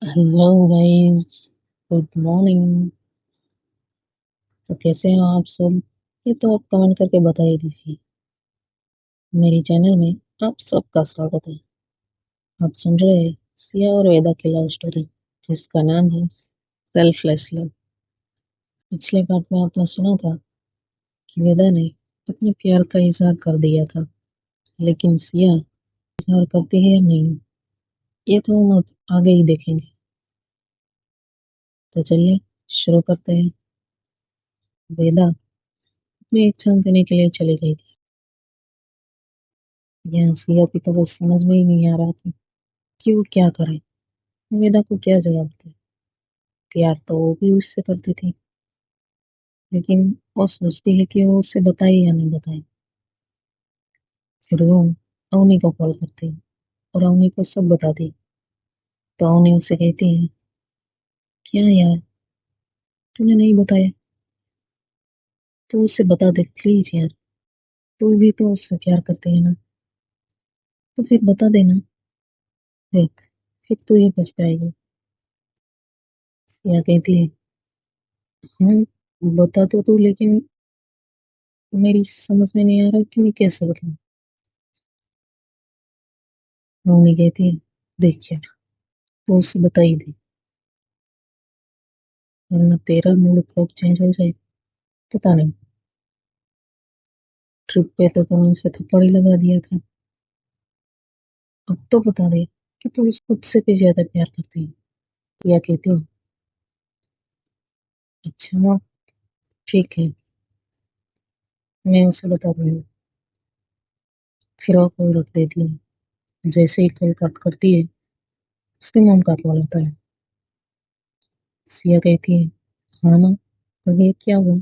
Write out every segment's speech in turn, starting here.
Hello guys, good morning. तो कैसे हो आप सब? ये तो आप कमेंट करके बता ही दीजिए। मेरी चैनल में आप सबका स्वागत है। आप सुन रहे हैं सिया और वेदा की लव स्टोरी, जिसका नाम है सेल्फलेस लव। पिछले पार्ट में आपने सुना था कि वेदा ने अपने प्यार का इजहार कर दिया था, लेकिन सिया इजहार करती है या नहीं, ये तो हम अब आगे ही देखेंगे। तो चलिए शुरू करते हैं। वेदा अपनी एग्जाम देने के लिए चली गई थी। यहाँ सिया की तो कुछ समझ में ही नहीं आ रहा था कि वो क्या करे, वेदा को क्या जवाब दे। प्यार तो वो भी उससे करती थी, लेकिन वो सोचती है कि वो उससे बताए या नहीं बताए। फिर वो अवनी को कॉल करती है और अवनी को सब बताती। तो अवनी उससे कहती है, क्या यार, तूने नहीं बताया, तो उससे बता दे प्लीज यार, तू भी तो उससे प्यार करती है ना, तो फिर बता देना। देख, फिर तू ही पछताएगी। सिया कहती है, हाँ बता तो तू, लेकिन मेरी समझ में नहीं आ रहा कि मैं कैसे बताऊं। अवनी कहती है, देख यार, तू उससे बता ही दे, वरना तेरा मूड कब चेंज हो जाए पता नहीं। ट्रिप पे तो तूने उसे थप्पड़ ही लगा दिया था, अब तो बता दे कि तू उस खुद से भी ज्यादा प्यार करती है। या कहती हो, अच्छा ठीक है, मैं उसे बता दूंगी। फिर वो कॉल रख देती है। जैसे ही कॉल कट करती है, उसके मॉम का कॉल आता है। सिया कहती है, हाँ ना, कहिए क्या हुआ।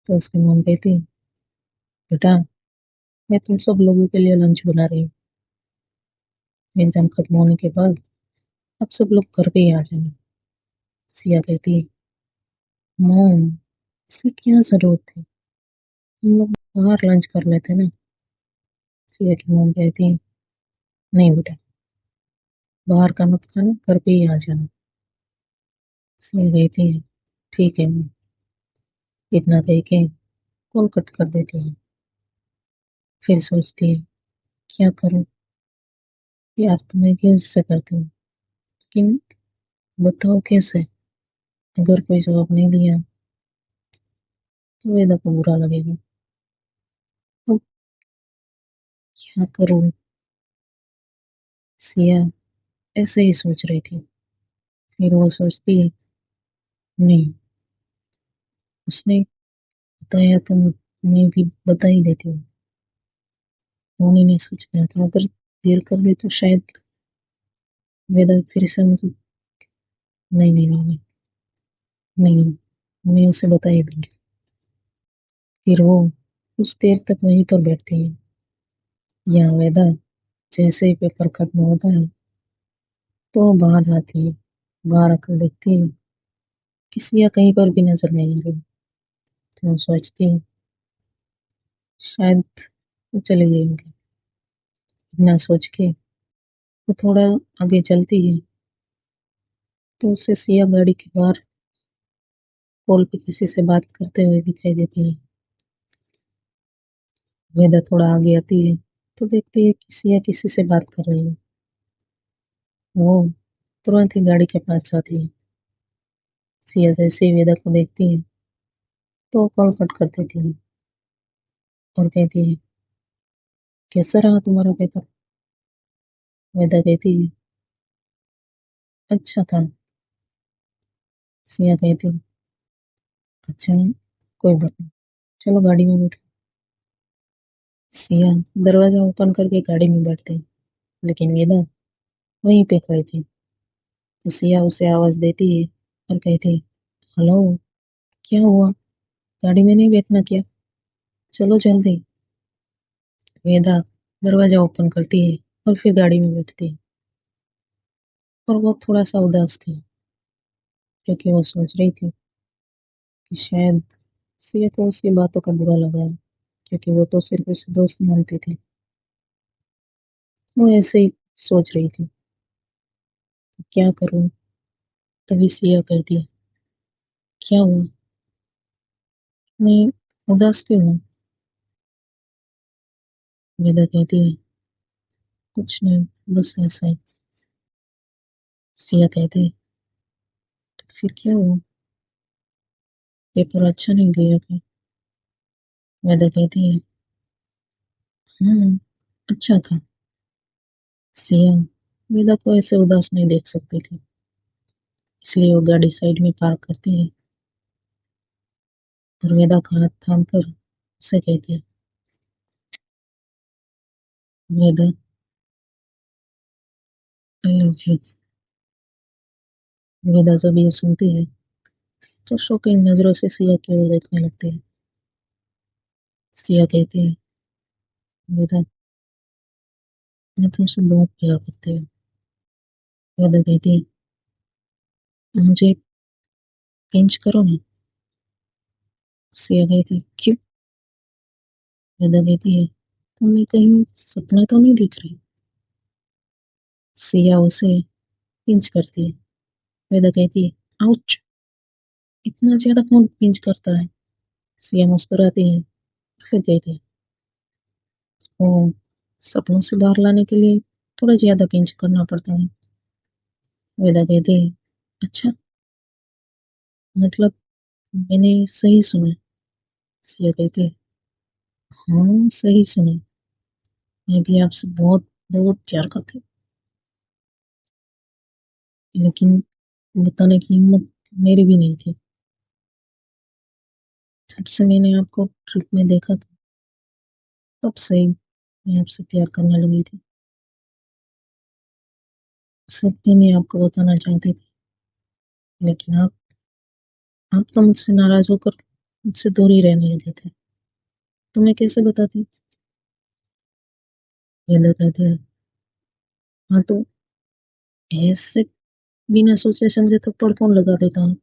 तो उसकी मॉम कहती है, बेटा मैं तुम सब लोगों के लिए लंच बना रही हूँ, एग्जाम खत्म होने के बाद अब सब लोग घर पे ही आ जाना। सिया कहती है, मॉम इसकी क्या जरूरत थी, हम लोग बाहर लंच कर लेते ना। सिया की मॉम कहती है, नहीं बेटा, बाहर का मत खाना, घर पे ही आ जाना। सिया कहती है, ठीक है मम्मी। इतना कह के कॉल कट कर देती है। फिर सोचती है, क्या करूं, यार तो मैं भी उससे करती हूँ, लेकिन बताओ कैसे। अगर कोई जवाब नहीं दिया तो वेदा को बुरा लगेगा। अब क्या करूं। सिया ऐसे ही सोच रही थी। फिर वो सोचती है, नहीं, उसने बताया तो मैं भी बता ही देती हूँ। उन्हीं ने सच कहा था, अगर देर कर दे तो शायद वेदा फिर से मुझे, नहीं नहीं नहीं नहीं नहीं, मैं उसे बता ही दूंगी। फिर वो कुछ देर तक वहीं पर बैठती है। यहाँ वेदा जैसे ही पेपर खत्म होता है तो वो बाहर जाती है। बाहर आकर देखती है कि सिया कहीं पर भी नजर नहीं आ रही। तो वो सोचती है, शायद वो चले गए होंगे। इतना सोच के वो थोड़ा आगे चलती है तो उसे सिया गाड़ी के बाहर पोल पे किसी से बात करते हुए दिखाई देती है। वेदा थोड़ा आगे आती है तो देखती है कि सिया किसी से बात कर रही है। वो तुरंत ही गाड़ी के पास जाती है। सिया जैसे ही वेदा को देखती है तो कॉल कट कर देती है और कहती है, कैसा रहा तुम्हारा पेपर। वेदा कहती है, अच्छा था। सिया कहती है, अच्छा, कोई बात नहीं, चलो गाड़ी में बैठो। सिया दरवाजा ओपन करके गाड़ी में बैठती है, लेकिन वेदा वहीं पे खड़ी थी। तो सिया उसे आवाज देती है और कहती है, हेलो, क्या हुआ, गाड़ी में नहीं बैठना क्या, चलो जल्दी। वेदा दरवाजा ओपन करती है और फिर गाड़ी में बैठती है। और वो थोड़ा सा उदास थी, क्योंकि वो सोच रही थी कि शायद सिया को उसकी बातों का बुरा लगा है, क्योंकि वो तो सिर्फ उसे दोस्त मानती थी। वो ऐसे ही सोच रही थी। क्या करूं? तभी सिया कहती है, क्या हुआ? नहीं, उदास क्यों हो? वेदा कहती है, कुछ नहीं, बस ऐसा ही। सिया कहती है, तो फिर क्या हुआ? पेपर अच्छा नहीं गया क्या? वेदा कहती है, हाँ, अच्छा था। सिया वेदा को ऐसे उदास नहीं देख सकती थी, इसलिए वो गाड़ी साइड में पार्क करती है और वेदा का हाथ थाम कर उसे कहती है, वेदा, आई लव यू। वेदा जब ये सुनती है तो शौकीन नजरों से सिया की ओर देखने लगती है। सिया कहती है, वेदा, मैं तुमसे बहुत प्यार करती हूँ। वेदा कहती है, मुझे पिंच करो ना। सिया कहती है, क्यों? वेदा कहती है, तुम्हें कहीं सपना तो नहीं दिख रही? सिया उसे पिंच करती है। वेदा कहती है, आउच, इतना ज्यादा कौन पिंच करता है? सिया मुस्कुराती है, फिर कहती है, ओ, सपनों से बाहर लाने के लिए थोड़ा ज्यादा पिंच करना पड़ता है। वेदा कहती है, अच्छा, मतलब मैंने सही सुना? सिया कहती है, हाँ, सही सुना। मैं भी आपसे बहुत बहुत प्यार करती हूँ, लेकिन बताने की हिम्मत मेरी भी नहीं थी। जब से मैंने आपको ट्रिप में देखा था, तब से ही मैं आपसे प्यार करने लगी थी। सब भी मैं आपको बताना चाहती थी, लेकिन आप तो मुझसे नाराज होकर मुझसे दूर ही रहने लगे थे। तो मैं कैसे बताती? वेदा कहती है, हाँ तो ऐसे बिना सोचे समझे थप्पड़ कौन लगा देता है?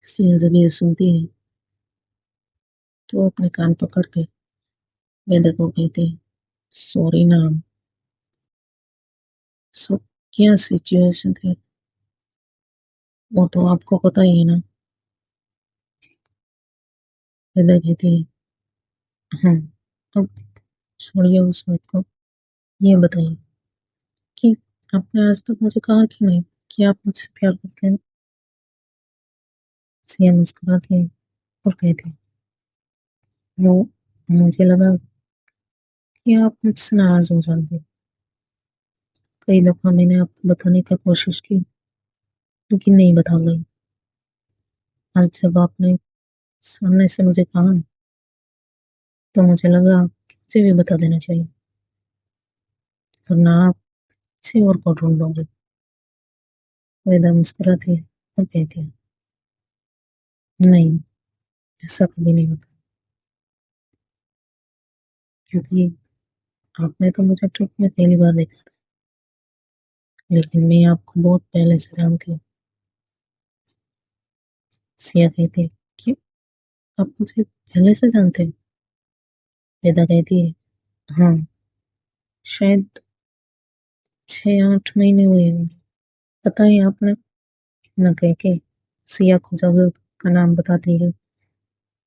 सिया जब ये सुनती है तो अपने कान पकड़ के वेदा को कहती है, सॉरी ना। सो क्या सिचुएशन थी, वो तो आपको पता ही है ना। वेदा कहती है, हाँ, अब छोड़िए उस बात को। ये बताइए कि आपने आज तक मुझे कहा कि नहीं कि आप मुझसे प्यार करते हैं? सिया मुस्कुराती है और कहती है, वो, मुझे लगा कि आप मुझसे नाराज हो जाओगे। कई दफा मैंने आपको बताने की कोशिश की, लेकिन नहीं बता पाई। आज जब आपने सामने से मुझे कहा, तो मुझे लगा कि मुझे भी बता देना चाहिए, वरना आप किसी और को ढूंढोगे। वेदा मुस्कुराती है और कहती है, नहीं, ऐसा कभी नहीं होता, क्योंकि आपने तो मुझे ट्रिप में पहली बार देखा था, लेकिन मैं आपको बहुत पहले से जानती हूँ। सिया कहती है, क्यों, आप मुझे पहले से जानते हैं? वेदा कहती है, हाँ, शायद 6-8 महीने हुए होंगे। पता है आपने, इतना कह के सिया को जगह का नाम बताती है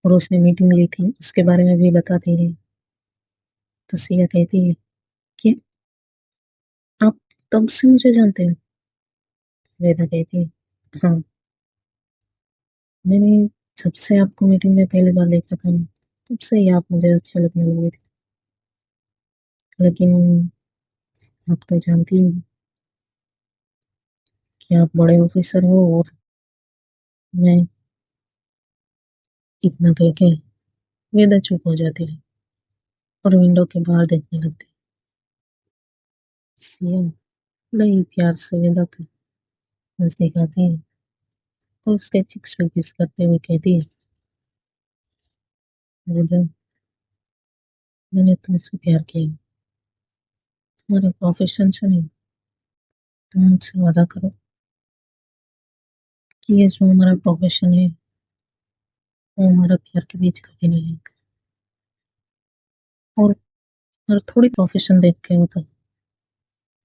और उसने मीटिंग ली थी उसके बारे में भी बताती है। तो सिया कहती है कि आप तब से मुझे जानते हो? वेदा कहती है, हाँ, मैंने जब से आपको मीटिंग में पहली बार देखा था ना, तब से ही आप मुझे अच्छे लगने लगे थे। लेकिन आप तो जानती ही हो कि आप बड़े ऑफिसर हो, और मैं, इतना कह के वेदा चुप हो जाती है और विंडो के बाहर देखने लगती है। सिया बड़े ही प्यार से वेदा के नजदीक आती है और उसके चिक्स पे किस करते हुए कहती है, वेदा, मैंने तुमसे प्यार किया, तुम्हारे प्रोफेशन से नहीं। तुम मुझसे वादा करो कि ये जो हमारा प्रोफेशन है, वो हमारा प्यार के बीच कभी नहीं आएगा, और हर थोड़ी प्रोफेशन देख के होता है।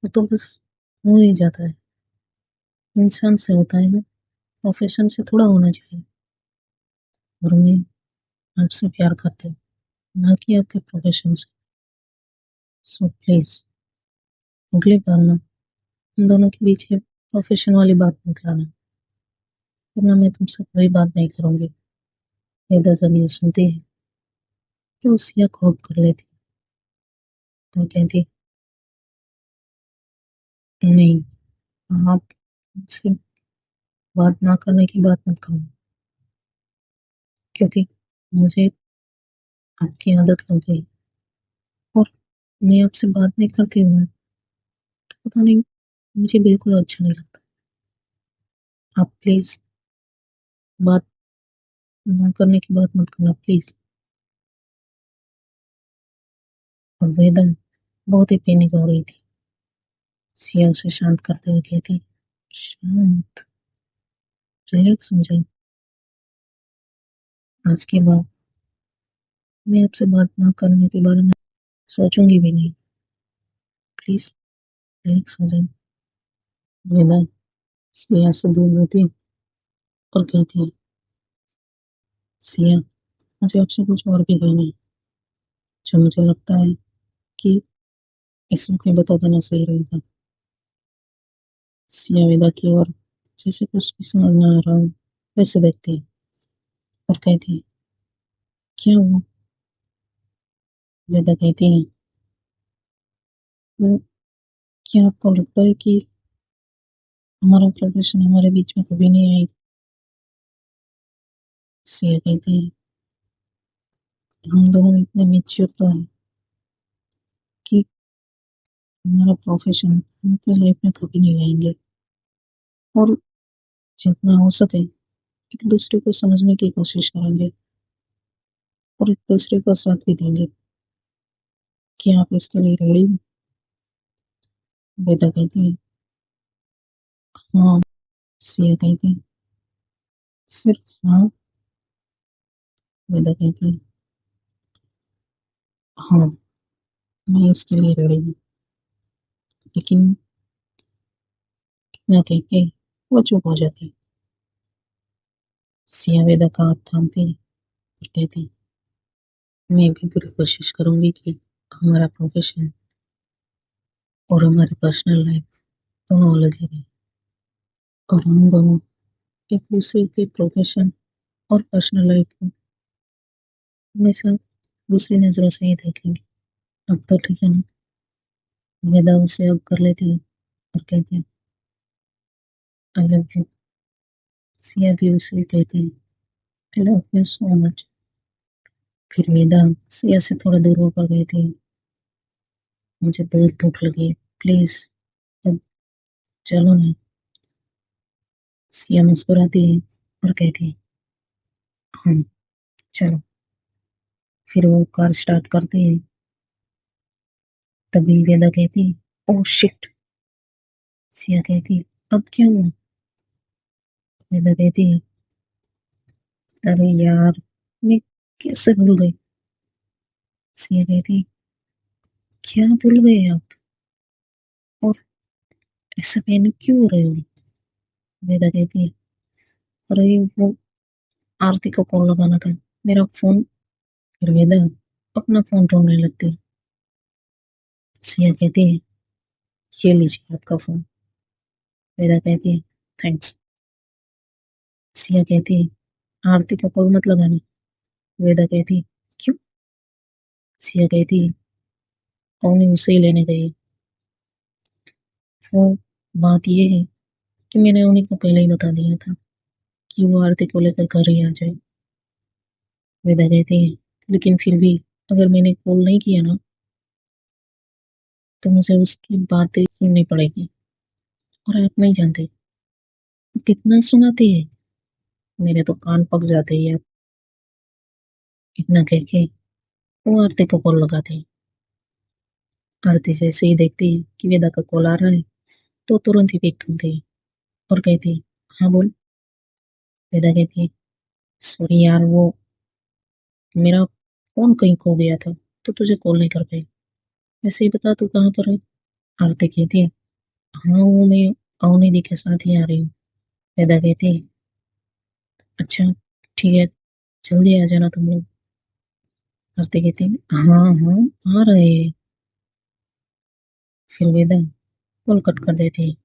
वो तो बस हो ही जाता है, इंसान से होता है ना, प्रोफेशन से थोड़ा होना चाहिए। और मैं आपसे प्यार करती हूँ, ना कि आपके प्रोफेशन से। सो प्लीज अगली बार ना हम दोनों के बीच ये प्रोफेशन वाली बात मत लाना, वरना मैं तुमसे कोई बात नहीं करूंगी। वेदा जब ये सुनती है तो सिया को हक कर लेती है और कहती है, नहीं, आप मुझसे बात ना करने की बात मत करो, क्योंकि मुझे आपकी आदत लग गई और मैं आपसे बात नहीं करती हूँ ना, तो पता नहीं, मुझे बिल्कुल अच्छा नहीं लगता। आप प्लीज बात ना करने की बात मत करना प्लीज। और वेदा बहुत ही पैनिक हो रही थी। सिया उसे शांत करते हुए कहती, शांत, रिलैक्स हो जाओ। आज के बाद मैं आपसे बात ना करने के बारे में सोचूंगी भी नहीं। प्लीज रिलैक्स हो जाओ। वेदा सिया से दूर होती और कहती है, सिया, मुझे आपसे कुछ और भी कहना है, जो मुझे लगता है कि इस वक्त में बता देना सही रहेगा। सिया वेदा की ओर जैसे कुछ भी समझ ना आ रहा हो वैसे देखती है और कहती है, क्या हुआ? वेदा कहती है, "वो, क्या आपको लगता है कि हमारा प्रोफेशन हमारे बीच में कभी नहीं आएगा?" सिया कहती है, हम दोनों इतने मेच्योर तो हैं कि हमारा प्रोफेशन हम अपनी लाइफ में कभी नहीं लाएंगे, और जितना हो सके एक दूसरे को समझने की कोशिश करेंगे और एक दूसरे का साथ भी देंगे। क्या आप इसके लिए रेडी हैं? वेदा कहती है, हाँ। सिया कहती है, सिर्फ हाँ? वेदा कहती है, हाँ, मैं इसके लिए रेडी हूँ। लेकिन इतना कह के वो चुप हो जाती है। सिया वेदा का हाथ थामती है और कहती है, मैं भी पूरी कोशिश करूंगी कि हमारा प्रोफेशन और हमारी पर्सनल लाइफ दोनों अलग ही रहे, और हम दोनों एक दूसरे के प्रोफेशन और पर्सनल लाइफ को हमेशा दूसरी नजरों से ही देखेंगे। अब तो ठीक है ना? वेदा उसे हग कर लेती है और कहती है, आई लव यू। सिया भी उसे कहती है, I love you so much. फिर वेदा सिया से थोड़ा दूर होकर कहती है, मुझे बहुत भूख लगी है, प्लीज अब चलो ना। सिया मुस्कुराती है और कहती है, हाँ, चलो। फिर वो कार स्टार्ट करते हैं। तभी वेदा कहती है, ओह शिट। सिया कहती है, अब क्या हुआ? वेदा कहती है, अरे यार, मैं कैसे भूल गई? सिया कहती है, क्या भूल गए आप? और ऐसे पैनिक क्यों हो रहे हो? वेदा कहती है, अरे वो आरती को कॉल लगाना था, मेरा फोन। फिर वेदा अपना फोन ढूंढने लगती है। सिया कहती है, ये लीजिए आपका फोन। वेदा कहती है, थैंक्स। सिया कहती है, आरती को कॉल मत लगाना। वेदा कहती है, क्यों? सिया कहती है, कौन उसे ही लेने गई है। वो बात ये है कि मैंने उन्हीं को पहले ही बता दिया था कि वो आरती को लेकर घर ही आ जाए। वेदा कहती है, लेकिन फिर भी अगर मैंने कॉल नहीं किया ना, तो मुझे उसकी बातें सुननी पड़ेगी, और आप नहीं जानते वो कितना सुनाती है। मेरे तो कान पक जाते हैं यार। इतना कह के वो आरती को कॉल लगाती है। आरती जैसे ही देखती है कि वेदा का कॉल आ रहा है तो तुरंत ही पिक करती है और कहती है, हाँ बोल। वेदा कहती है, सॉरी यार, वो मेरा फोन कहीं खो गया था तो तुझे कॉल नहीं कर पाई। वैसे ही बता, तू कहाँ पर है? आरती कहती है, हाँ वो मैं अवनिधि के साथ ही आ रही हूँ। वेदा कहती है, अच्छा ठीक है, जल्दी आ जाना तुम लोग। आरती कहती है, हाँ हाँ आ रहे हैं। फिर वेदा कॉल कट कर देती है।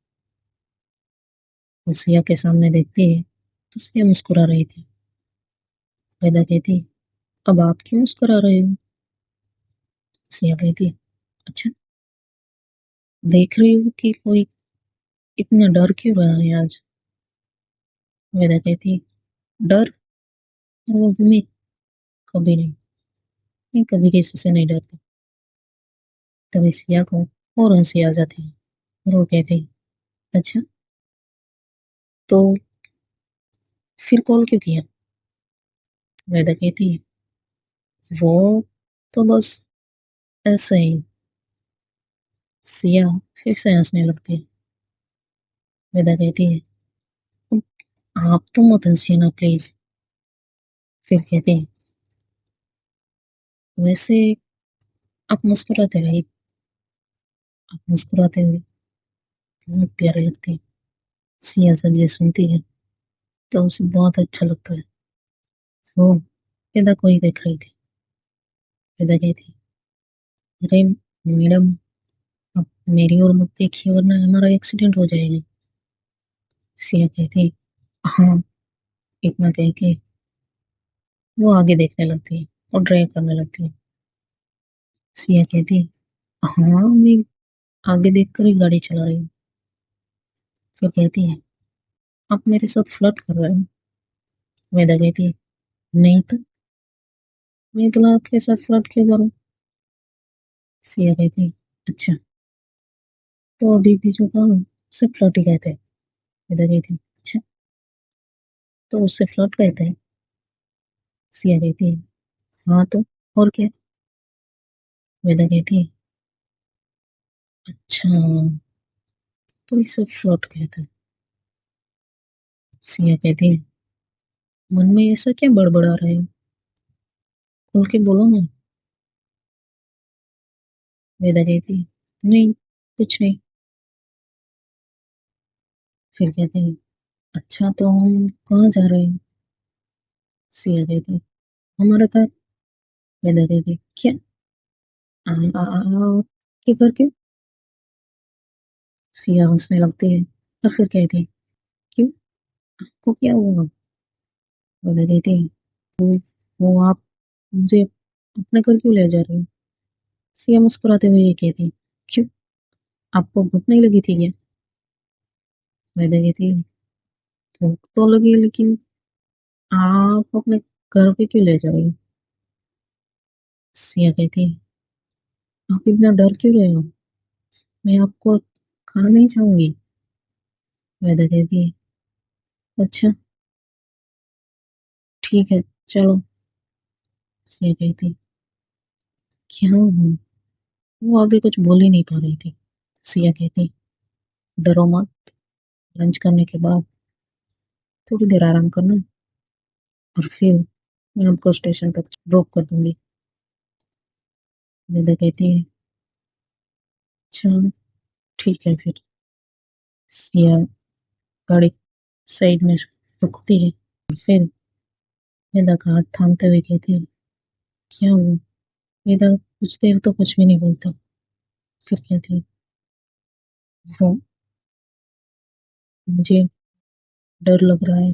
वो सिया के सामने देखती है तो सिया मुस्कुरा रही थी। वेदा कहती है, अब आप क्यों मुस्कुरा रहे हो? सिया कहती है, अच्छा देख रही हूँ कि कोई इतना डर क्यों रहा है आज? वेदा कहती है, डर? और वो भी मैं? कभी नहीं, मैं कभी किसी से नहीं डरती। तभी सिया को और हंसी आ जाती है और वो कहती है, अच्छा तो फिर कॉल क्यों किया? वेदा कहती है, वो तो बस ऐसे ही। सिया फिर से हंसने लगती है। वेदा कहती है, "अब आप तो मत हंसिए ना प्लीज। फिर कहती है, वैसे आप मुस्कुराते रहिए, आप मुस्कुराते हुए बहुत प्यारे लगते हैं। सिया जब ये सुनती है तो उसे बहुत अच्छा लगता है। वो वेदा को ही देख रही थी। वेदा कहती, अरे मैडम, आप मेरी ओर मत देखिए वरना हमारा एक्सीडेंट हो जाएगा। सिया कहती, हाँ। इतना कह के वो आगे देखने लगती है और ड्राइव करने लगती है। सिया कहती, हाँ मैं आगे देखकर ही गाड़ी चला रही हूँ। फिर कहती है, आप मेरे साथ फ्लर्ट कर रहे हो? वेदा कहती है, नहीं तो मैं भला आपके साथ फ्लर्ट क्यों करूँ? सिया कहती है, अच्छा तो अभी भी जो कहा उसे फ्लर्ट ही कहते हैं। वेदा कहती है, अच्छा तो उससे फ्लर्ट कहते हैं? सिया कहती है, हाँ तो और क्या? वेदा कहती है, अच्छा तो इसे फ्लर्ट कहते हैं। सिया कहती है, मन में ऐसा क्या बड़बड़ा रहे हो? खुल के बोलो ना। वेदा कहती है, नहीं कुछ नहीं। फिर कहते हैं, अच्छा तो हम कहाँ जा रहे हैं? सिया कहती है, हमारा घर। वेदा कहती है, क्या? के घर क्यों? सिया हंसने लगती है और फिर कहती है, क्यों, आपको क्या हुआ? वेदा कहती है, वो वो आप मुझे अपने घर क्यों ले जा रहे हो? सिया मुस्कुराते हुए ये कहती है, क्यों, आपको भूख नहीं लगी थी क्या? वेदा कहती है, भूख तो लगी लेकिन आप अपने घर पे क्यों ले जा रहे हो? सिया कहती है, आप इतना डर क्यों रहे हो? मैं आपको खाना नहीं चाहूंगी। वेदा कहती है, अच्छा ठीक है चलो। सिया कहती है, क्या हुआ? वो आगे कुछ बोल ही नहीं पा रही थी। सिया कहती, डरो मत, लंच करने के बाद थोड़ी देर आराम करना और फिर मैं आपको स्टेशन तक ड्रॉप कर दूंगी। वेदा कहती है, अच्छा ठीक है फिर। सिया गाड़ी साइड में रुकती है। फिर वेदा का हाथ थामते हुए कहती है, क्या हुआ? वेदा कुछ देर तो कुछ भी नहीं बोलती। फिर कहती है, वो मुझे डर लग रहा है।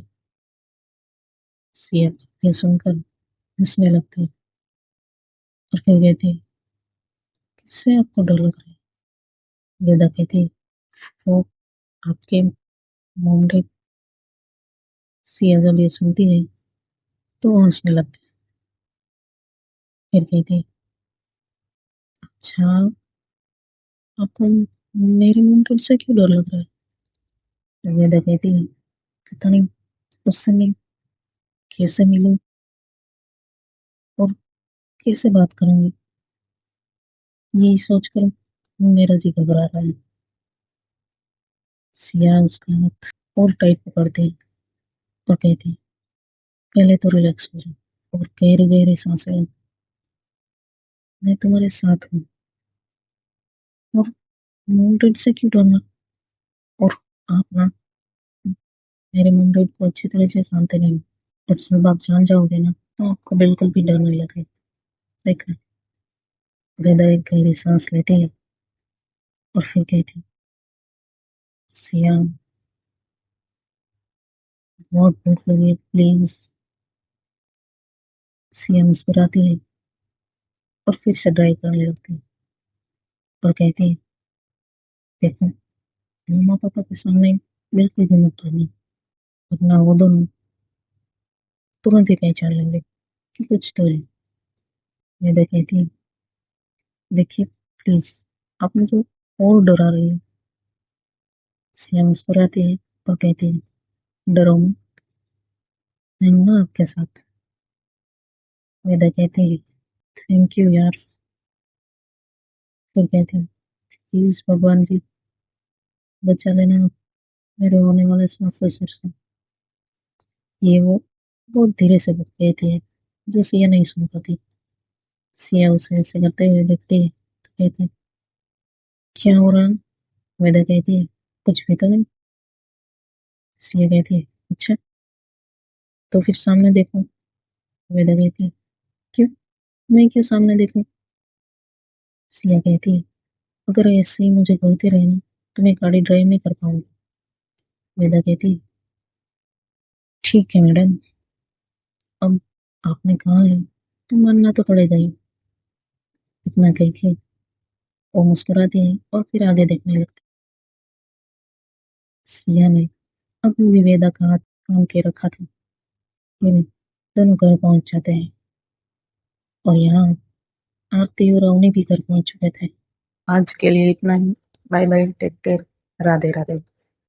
सिया ये सुनकर हंसने लगती है और फिर कहती है, किससे आपको डर लग रहा है? वेदा कहती है, वो आपके मोम डैड। सिया जब ये सुनती है तो वो हंसने लगती है। फिर कहती है, अच्छा आपको मेरे मोम डैड से क्यों डर लग रहा है? तो वेदा कहती है, पता नहीं, उससे मैं कैसे मिलूं और कैसे बात करूंगी, यही सोचकर मेरा जी घबरा रहा है। सिया उसका हाथ और टाइट पकड़ते हैं और कहती है, पहले तो रिलैक्स हो जाओ और गहरी गहरी सांसें लो। मैं तुम्हारे साथ हूँ और माउंटेन से क्यों डरना? और आप ना मेरे माउंटेन को अच्छी तरह से जानते नहीं, और जब आप जान जाओगे ना तो आपको बिल्कुल भी डर नहीं लगेगा। देखना। गधा एक गहरी सांस लेती है और फिर कहती, सियाम बहुत भूख लगी है, प्लीज। सिया मुस्कुराती है और फिर से ड्राइव करने लगती है और कहती है, देखो, मम्मा पापा के सामने बिल्कुल भी मत डरना, वरना वो दोनों तुरंत ही पहचान लेंगे कि कुछ तो है। वेदा कहती है, देखिए प्लीज, आप मुझे और डरा रही है। सिया मुस्कुराती है और कहती है, डरो मत, मैं हूं ना आपके साथ। वेदा कहती है, थैंक यू यार। फिर कहती है, प्लीज भगवान जी, बचा लेना आप मेरे होने वाले सास ससुर से। ये वो बहुत धीरे से कहती है, जो सिया नहीं सुन पाती। सिया उसे ऐसे करते हुए देखती है तो कहती है, क्या हो रहा है? वेदा कहती है, कुछ भी तो नहीं। सिया कहती है, अच्छा, तो फिर सामने देखो। वेदा कहती है, क्यों? मैं क्यों सामने देखूं? सिया कहती है, अगर ऐसे ही मुझे घूरते रहे ना तो मैं गाड़ी ड्राइव नहीं कर पाऊंगी। वेदा कहती है, ठीक है मैडम, अब आपने कहा है तो मानना तो पड़ेगा ही। इतना कह के वो मुस्कुराती है और फिर आगे देखने लगती। सिया ने अभी भी वेदा का हाथ थाम के रखा था। फिर दोनों घर पहुंच जाते हैं और यहाँ आरती और अवनी भी घर पहुंच चुके थे। आज के लिए इतना ही। Bye bye, take care, Radhe Radhe.